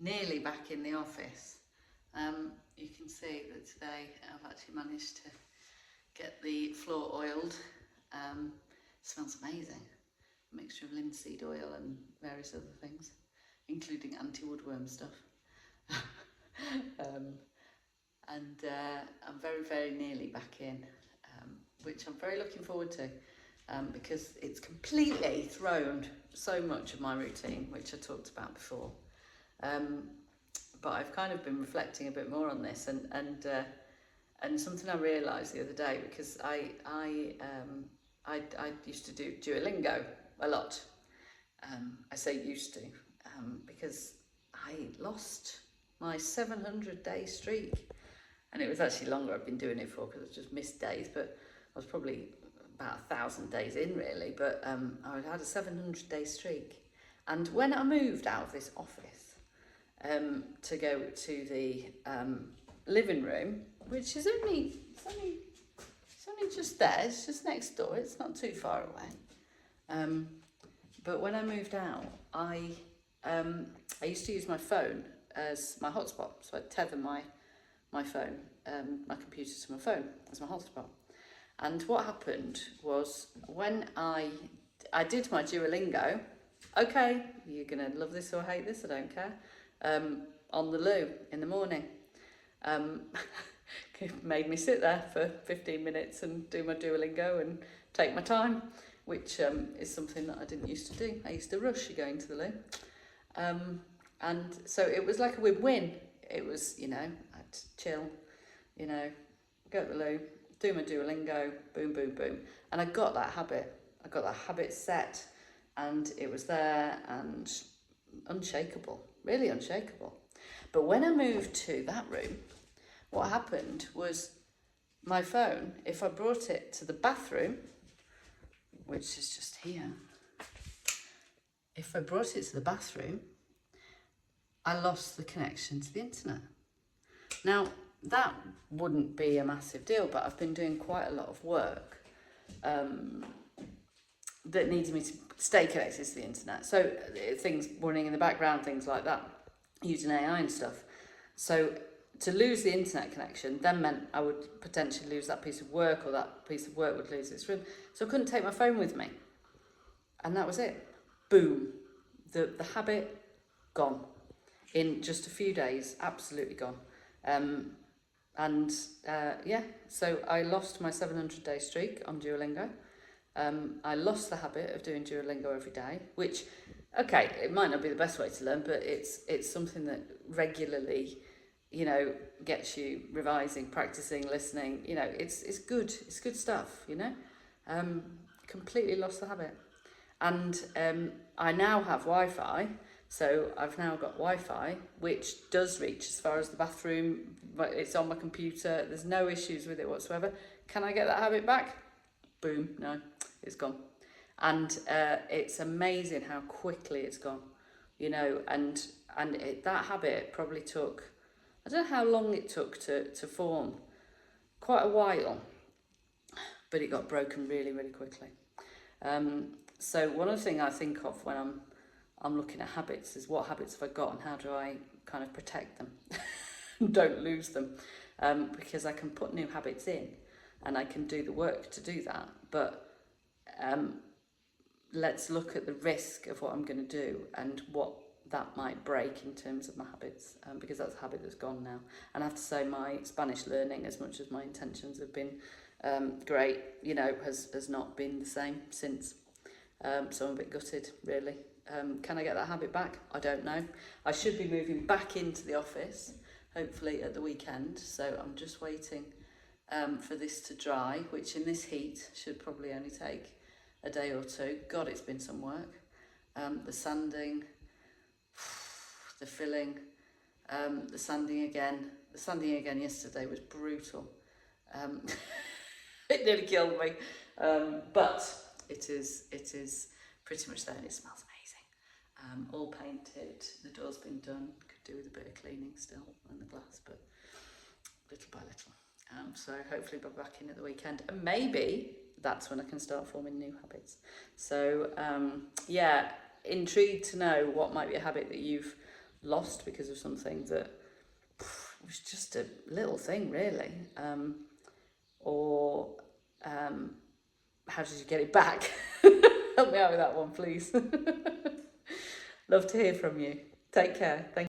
nearly back in the office. You can see that today I've actually managed to get the floor oiled. Smells amazing. A mixture of linseed oil and various other things, including anti-woodworm stuff. I'm very, very nearly back in, which I'm very looking forward to, because it's completely thrown so much of my routine, which I talked about before. But I've kind of been reflecting a bit more on this, and something I realised the other day, because I used to do Duolingo a lot. I say used to, because I lost my 700-day streak, and it was actually longer I've been doing it for, because I just missed days, but I was probably about 1,000 days in really, but I had a 700-day streak. And when I moved out of this office to go to the living room, which is only just there, it's just next door, it's not too far away. But when I moved out, I used to use my phone as my hotspot, so I'd tether my phone, my computer to my phone as my hotspot. And what happened was, when I did my Duolingo, okay, you're gonna love this or hate this, I don't care, on the loo in the morning. It made me sit there for 15 minutes and do my Duolingo and take my time, which is something that I didn't used to do. I used to rush going to the loo. And so it was like a win-win. It was, I'd chill, go to the loo, do my Duolingo, boom, boom, boom. And I got that habit. I got that habit set, and it was there and unshakable, really unshakable. But when I moved to that room, what happened was my phone, if I brought it to the bathroom, which is just here, if I brought it to the bathroom, I lost the connection to the internet. Now, that wouldn't be a massive deal, but I've been doing quite a lot of work that needed me to stay connected to the internet. So things running in the background, things like that, using AI and stuff. So to lose the internet connection then meant I would potentially lose that piece of work, or that piece of work would lose its room. So I couldn't take my phone with me. And that was it. Boom. The habit, gone. In just a few days, absolutely gone. So I lost my 700-day streak on Duolingo. I lost the habit of doing Duolingo every day, which, okay, it might not be the best way to learn, but it's something that regularly, gets you revising, practicing, listening. It's good stuff. Completely lost the habit, and I now have Wi-Fi. So I've now got Wi-Fi, which does reach as far as the bathroom, but it's on my computer. There's no issues with it whatsoever. Can I get that habit back? Boom, no, it's gone. And it's amazing how quickly it's gone, that habit probably took, I don't know how long it took to form, quite a while, but it got broken really, really quickly. So one of the things I think of when I'm looking at habits is, what habits have I got and how do I kind of protect them and don't lose them, because I can put new habits in and I can do the work to do that, but let's look at the risk of what I'm going to do and what that might break in terms of my habits, because that's a habit that's gone now. And I have to say, my Spanish learning, as much as my intentions have been great, has not been the same since. So I'm a bit gutted, really. Can I get that habit back? I don't know. I should be moving back into the office, hopefully at the weekend. So I'm just waiting for this to dry, which in this heat should probably only take a day or two. God, it's been some work. The sanding, the filling, the sanding again. The sanding again yesterday was brutal. It nearly killed me. But it is pretty much there, and it smells amazing. All painted, the door's been done. Could do with a bit of cleaning still on the glass, but little by little. So hopefully I'll be back in at the weekend, and maybe that's when I can start forming new habits. So intrigued to know what might be a habit that you've lost because of something that was just a little thing, really. Or how did you get it back? Help me out with that one, please. Love to hear from you. Take care. Thank you.